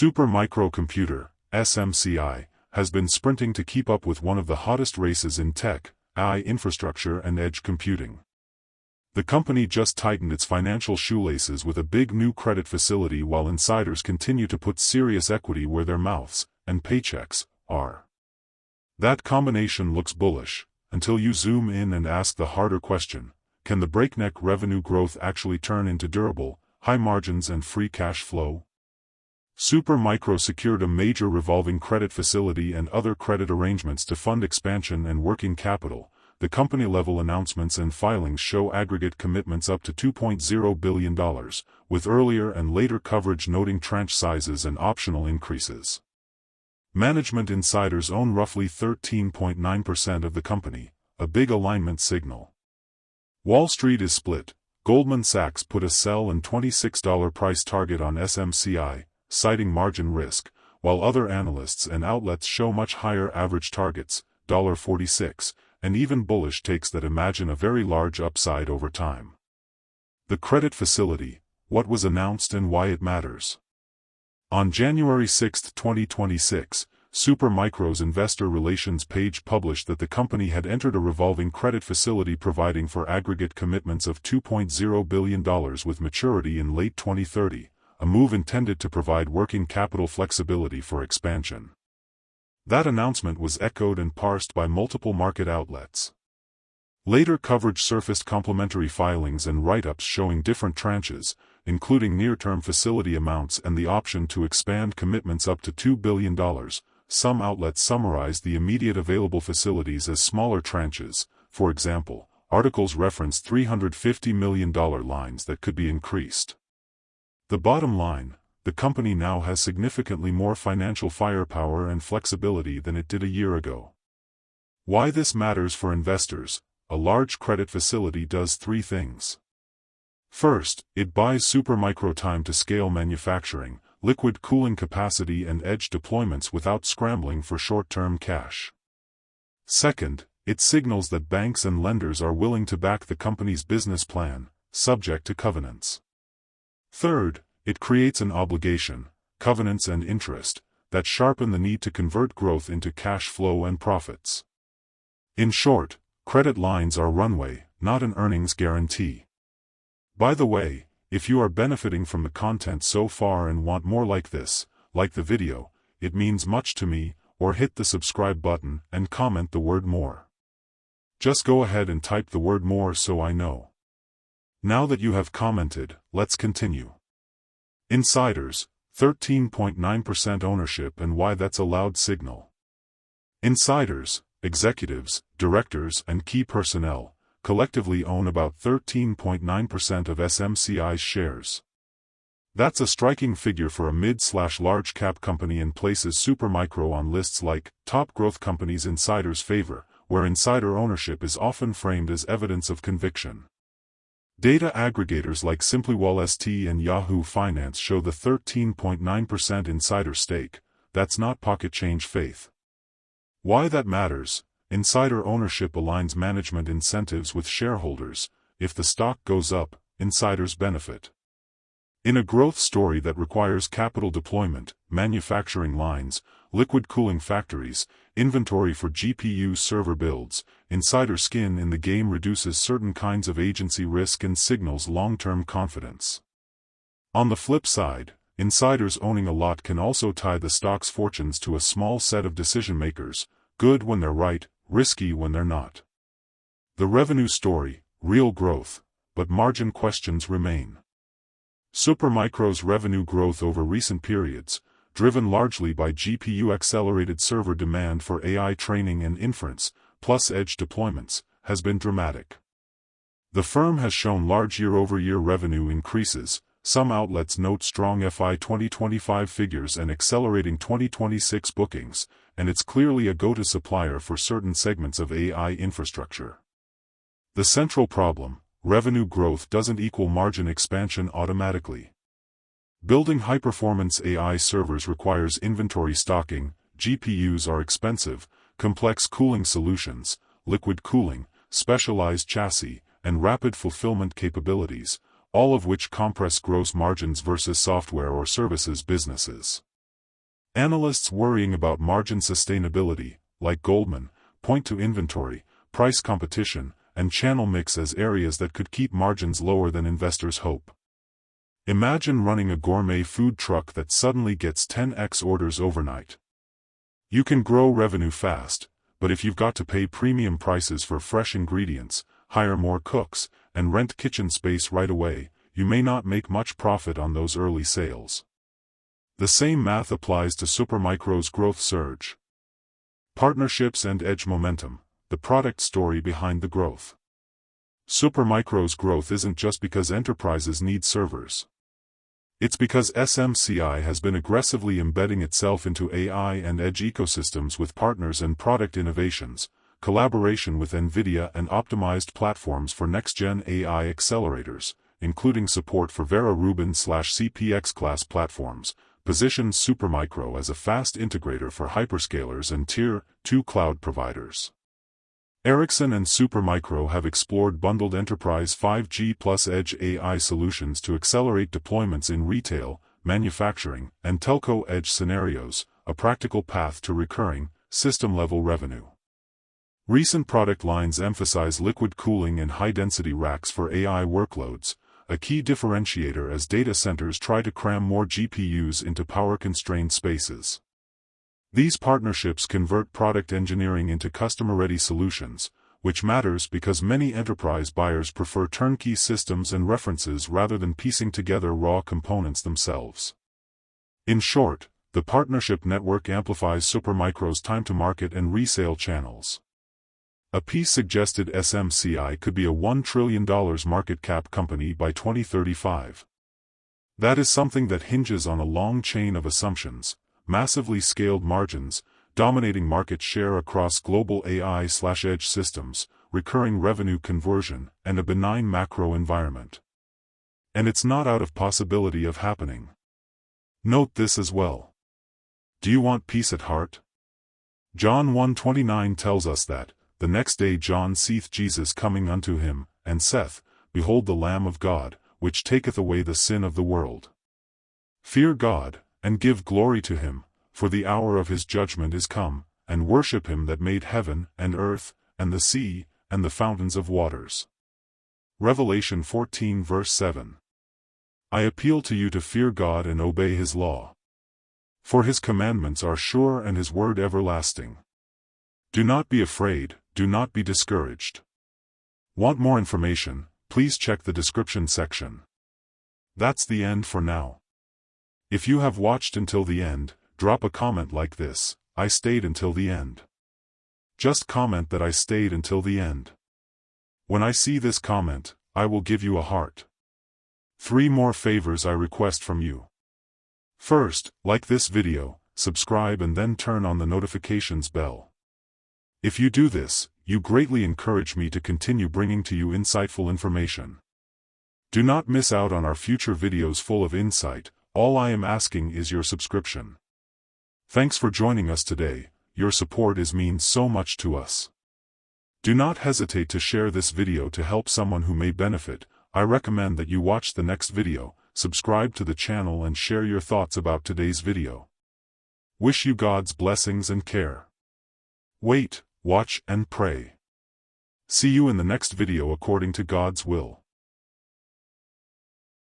Supermicrocomputer, SMCI, has been sprinting to keep up with one of the hottest races in tech, AI infrastructure and edge computing. The company just tightened its financial shoelaces with a big new credit facility while insiders continue to put serious equity where their mouths and paychecks are. That combination looks bullish, until you zoom in and ask the harder question: can the breakneck revenue growth actually turn into durable, high margins and free cash flow? Supermicro secured a major revolving credit facility and other credit arrangements to fund expansion and working capital. The company-level announcements and filings show aggregate commitments up to $2.0 billion, with earlier and later coverage noting tranche sizes and optional increases. Management insiders own roughly 13.9% of the company, a big alignment signal. Wall Street is split. Goldman Sachs put a sell and $26 price target on SMCI, citing margin risk, while other analysts and outlets show much higher average targets, $46, and even bullish takes that imagine a very large upside over time. The credit facility, what was announced and why it matters. On January 6, 2026, Supermicro's investor relations page published that the company had entered a revolving credit facility providing for aggregate commitments of $2.0 billion with maturity in late 2030, a move intended to provide working capital flexibility for expansion. That announcement was echoed and parsed by multiple market outlets. Later coverage surfaced complementary filings and write-ups showing different tranches, including near-term facility amounts and the option to expand commitments up to $2 billion. Some outlets summarized the immediate available facilities as smaller tranches. For example, articles referenced $350 million lines that could be increased. The bottom line: the company now has significantly more financial firepower and flexibility than it did a year ago. Why this matters for investors: a large credit facility does three things. First, it buys Supermicro time to scale manufacturing, liquid cooling capacity and edge deployments without scrambling for short-term cash. Second, it signals that banks and lenders are willing to back the company's business plan, subject to covenants. Third, it creates an obligation, covenants and interest, that sharpen the need to convert growth into cash flow and profits. In short, credit lines are runway, not an earnings guarantee. By the way, if you are benefiting from the content so far and want more like this, like the video, it means much to me, or hit the subscribe button and comment the word more. Just go ahead and type the word more so I know. Now that you have commented, let's continue. Insiders, 13.9% ownership and why that's a loud signal. Insiders, executives, directors and key personnel, collectively own about 13.9% of SMCI's shares. That's a striking figure for a mid-large cap company and places Supermicro on lists like top growth companies insiders favor, where insider ownership is often framed as evidence of conviction. Data aggregators like SimplyWallST and Yahoo Finance show the 13.9% insider stake. That's not pocket change faith. Why that matters: insider ownership aligns management incentives with shareholders. If the stock goes up, insiders benefit. In a growth story that requires capital deployment, manufacturing lines, liquid cooling factories, inventory for GPU server builds, insider skin in the game reduces certain kinds of agency risk and signals long-term confidence. On the flip side, insiders owning a lot can also tie the stock's fortunes to a small set of decision-makers, good when they're right, risky when they're not. The revenue story: real growth, but margin questions remain. Supermicro's revenue growth over recent periods, driven largely by GPU-accelerated server demand for AI training and inference, plus edge deployments, has been dramatic. The firm has shown large year-over-year revenue increases. Some outlets note strong FY 2025 figures and accelerating 2026 bookings, and it's clearly a go-to supplier for certain segments of AI infrastructure. The central problem: revenue growth doesn't equal margin expansion automatically. Building high-performance AI servers requires inventory stocking, GPUs are expensive, complex cooling solutions, liquid cooling, specialized chassis, and rapid fulfillment capabilities, all of which compress gross margins versus software or services businesses. Analysts worrying about margin sustainability, like Goldman, point to inventory, price competition, and channel mix as areas that could keep margins lower than investors hope. Imagine running a gourmet food truck that suddenly gets 10x orders overnight. You can grow revenue fast, but if you've got to pay premium prices for fresh ingredients, hire more cooks, and rent kitchen space right away, you may not make much profit on those early sales. The same math applies to Supermicro's growth surge. Partnerships and edge momentum, the product story behind the growth. Supermicro's growth isn't just because enterprises need servers. It's because SMCI has been aggressively embedding itself into AI and edge ecosystems with partners and product innovations, collaboration with NVIDIA and optimized platforms for next-gen AI accelerators, including support for Vera Rubin/CPX class platforms, positions Supermicro as a fast integrator for hyperscalers and Tier 2 cloud providers. Ericsson and Supermicro have explored bundled enterprise 5G plus edge AI solutions to accelerate deployments in retail, manufacturing, and telco edge scenarios, a practical path to recurring, system-level revenue. Recent product lines emphasize liquid cooling and high-density racks for AI workloads, a key differentiator as data centers try to cram more GPUs into power-constrained spaces. These partnerships convert product engineering into customer-ready solutions, which matters because many enterprise buyers prefer turnkey systems and references rather than piecing together raw components themselves. In short, the partnership network amplifies Supermicro's time-to-market and resale channels. A piece suggested SMCI could be a $1 trillion market cap company by 2035. That is something that hinges on a long chain of assumptions: massively scaled margins, dominating market share across global AI/edge systems, recurring revenue conversion, and a benign macro environment. And it's not out of possibility of happening. Note this as well. Do you want peace at heart? John 1:29 tells us that, "The next day John seeth Jesus coming unto him, and saith, Behold the Lamb of God, which taketh away the sin of the world. Fear God, and give glory to him, for the hour of his judgment is come, and worship him that made heaven, and earth, and the sea, and the fountains of waters." Revelation 14 verse 7. I appeal to you to fear God and obey his law. For his commandments are sure and his word everlasting. Do not be afraid, do not be discouraged. Want more information? Please check the description section. That's the end for now. If you have watched until the end, drop a comment like this: "I stayed until the end." Just comment that I stayed until the end. When I see this comment, I will give you a heart. 3 more favors I request from you. First, like this video, subscribe and then turn on the notifications bell. If you do this, you greatly encourage me to continue bringing to you insightful information. Do not miss out on our future videos full of insight. All I am asking is your subscription. Thanks for joining us today. Your support means so much to us. Do not hesitate to share this video to help someone who may benefit. I recommend that you watch the next video, subscribe to the channel and share your thoughts about today's video. Wish you God's blessings and care. Wait, watch and pray. See you in the next video according to God's will.